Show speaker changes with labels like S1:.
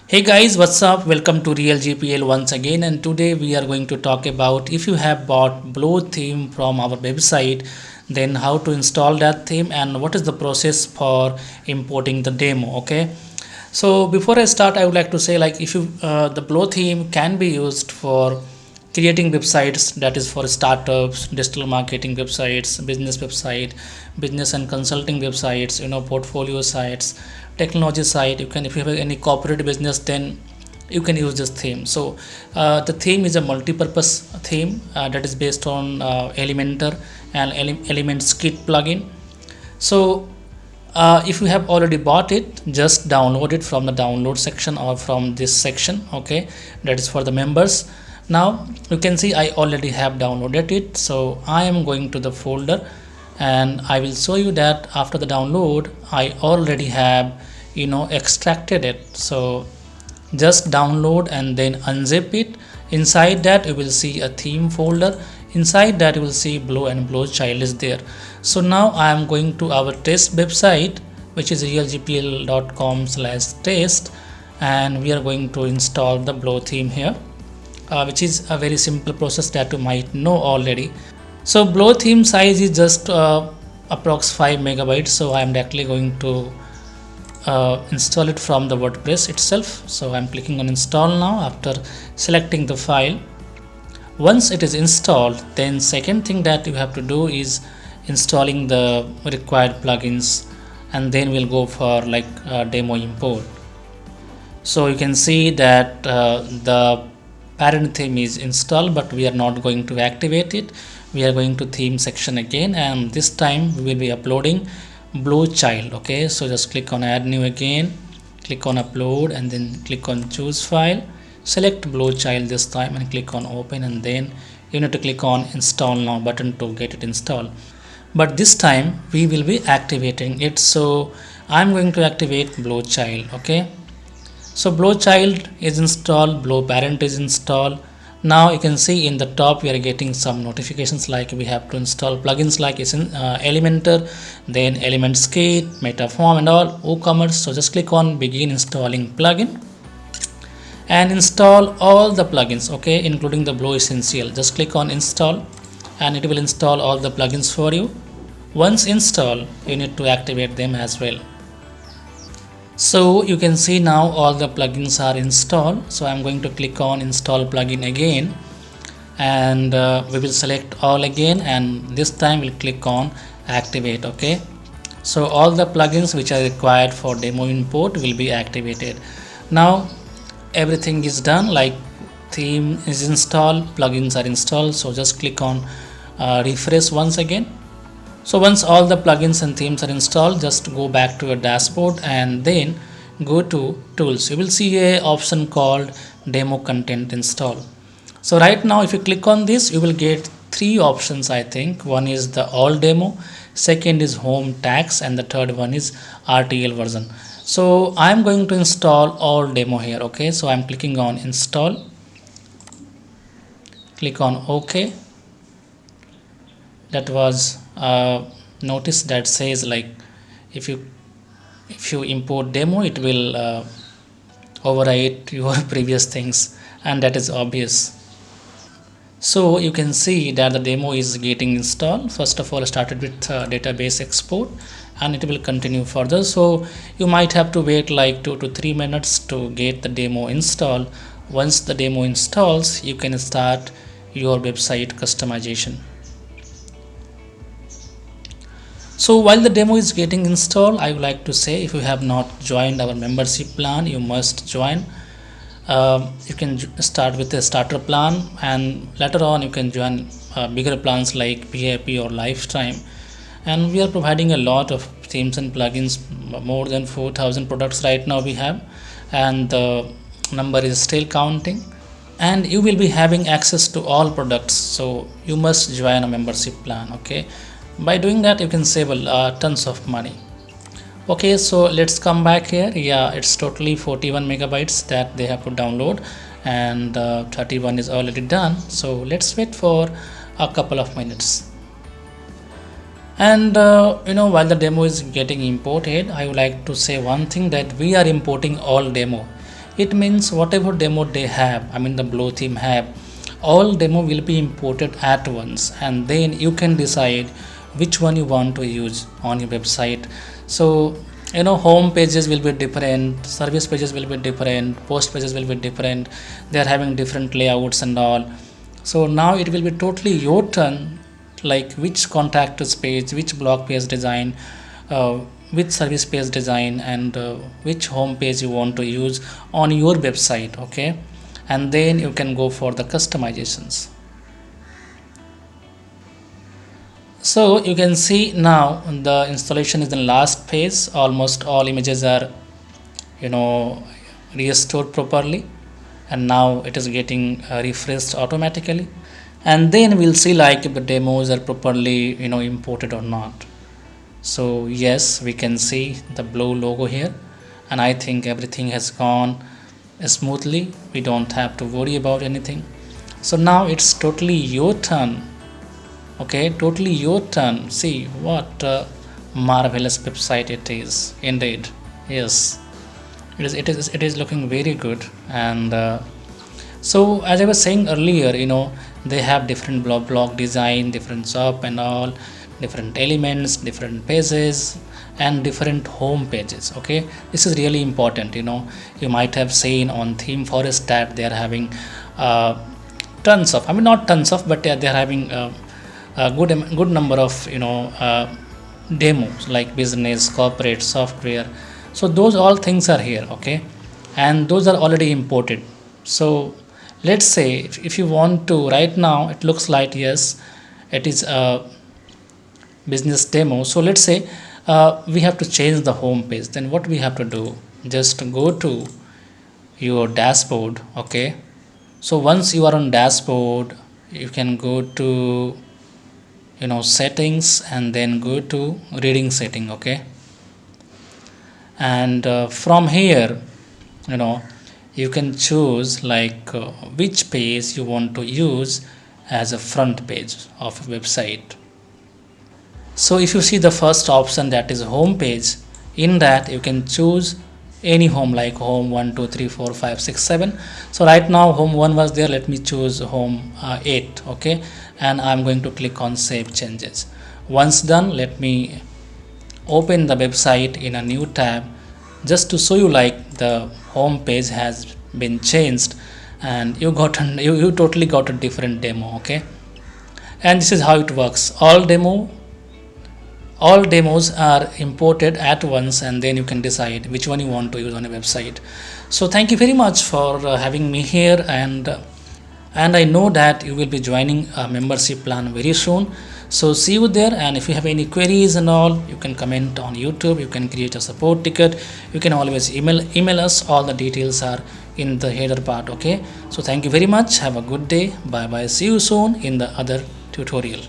S1: Hey guys, what's up? Welcome to Real GPL once again, and today we are going to talk about if you have bought Blo theme from our website, then how to install that theme and what is the process for importing the demo. Okay, so before I start, I would like to say like if you the Blo theme can be used for creating websites, that is for startups, digital marketing websites, business and consulting websites, portfolio sites, technology site. You can, if you have any corporate business, then you can use this theme. So the theme is a multi-purpose theme that is based on Elementor and Elements Kit plugin. So if you have already bought it, just download it from the download section or from this section. Okay, that is for the members. Now you can see I already have downloaded it, so I am going to the folder and I will show you that after the download I already have extracted it. So just download and then unzip it. Inside that you will see a theme folder. Inside that you will see Blo and Blo child is there. So now I am going to our test website, which is realgpl.com/test, and we are going to install the Blo theme here, which is a very simple process that you might know already. So Blo theme size is just approx 5 megabytes, so I am directly going to install it from the WordPress itself. So I'm clicking on install now after selecting the file. Once it is installed, then second thing that you have to do is installing the required plugins, and then we'll go for like demo import. So you can see that the parent theme is installed, but we are not going to activate it. We are going to theme section again, and this time we will be uploading Blo child. Okay, so just click on add new again, click on upload, and then click on choose file, select Blo child this time and click on open, and then you need to click on install now button to get it installed. But this time we will be activating it, so I'm going to activate Blo child. Okay, so Blo child is installed, Blo parent is installed. Now you can see in the top we are getting some notifications like we have to install plugins like Elementor, then Elements Kit, Metaform and all, WooCommerce. So just click on begin installing plugin and install all the plugins, okay, including the Blo Essential. Just click on install and it will install all the plugins for you. Once installed, you need to activate them as well. So you can see now all the plugins are installed. So I'm going to click on install plugin again, and we will select all again, and this time we'll click on activate. Okay, so all the plugins which are required for demo import will be activated. Now everything is done, like theme is installed, plugins are installed. So just click on refresh once again. So once all the plugins and themes are installed, just go back to your dashboard and then go to tools. You will see a option called demo content install. So right now if you click on this, you will get three options. I think one is the all demo, second is home tags, and the third one is RTL version. So I'm going to install all demo here. Okay, so I'm clicking on install, click on OK. That was notice that says like if you import demo, it will overwrite your previous things, and that is obvious. So you can see that the demo is getting installed. First of all, I started with database export, and it will continue further. So you might have to wait like 2 to 3 minutes to get the demo installed. Once the demo installs, you can start your website customization. So while the demo is getting installed, I would like to say if you have not joined our membership plan, you must join. You can start with a starter plan, and later on you can join bigger plans like VIP or lifetime. And we are providing a lot of themes and plugins, more than 4,000 products right now we have, and the number is still counting, and you will be having access to all products. So you must join a membership plan. Okay, by doing that you can save tons of money. Okay, so let's come back here. Yeah, it's totally 41 megabytes that they have to download, and 31 is already done. So let's wait for a couple of minutes. And while the demo is getting imported, I would like to say one thing, that we are importing all demo. It means whatever demo they have, I mean the Blo theme have, all demo will be imported at once, and then you can decide which one you want to use on your website. So home pages will be different, service pages will be different, post pages will be different, they are having different layouts and all. So now it will be totally your turn, like which contact us page, which blog page design, which service page design, and which home page you want to use on your website. Okay, and then you can go for the customizations. So you can see now the installation is in last phase. Almost all images are restored properly, and now it is getting refreshed automatically, and then we'll see like if the demos are properly imported or not. So yes, we can see the Blo logo here, and I think everything has gone smoothly. We don't have to worry about anything. So now it's totally your turn. Okay, totally your turn. See what marvelous website it is indeed. Yes, it is looking very good. And so as I was saying earlier, they have different blog design, different shop and all, different elements, different pages, and different home pages. Okay, this is really important. You might have seen on Theme Forest that they are having tons of, I mean not tons of, but they are having a good number of demos like business, corporate, software. So those all things are here. Okay, and those are already imported. So let's say if you want to, right now it looks like yes, it is a business demo. So let's say we have to change the home page. Then what we have to do, just go to your dashboard. Okay, so once you are on dashboard, you can go to settings, and then go to reading setting. Okay, and from here you can choose like which page you want to use as a front page of a website. So if you see the first option, that is home page, in that you can choose any home, like home 1 2 3 4 5 6 7. So right now home 1 was there, let me choose home 8. Okay, and I'm going to click on save changes. Once done, let me open the website in a new tab, just to show you like the home page has been changed, and you totally got a different demo. Okay, and this is how it works. All demos are imported at once, and then you can decide which one you want to use on a website. So thank you very much for having me here, and I know that you will be joining a membership plan very soon. So see you there, and if you have any queries and all, you can comment on YouTube, you can create a support ticket, you can always email us. All the details are in the header part. Okay, so thank you very much, have a good day, bye bye, see you soon in the other tutorial.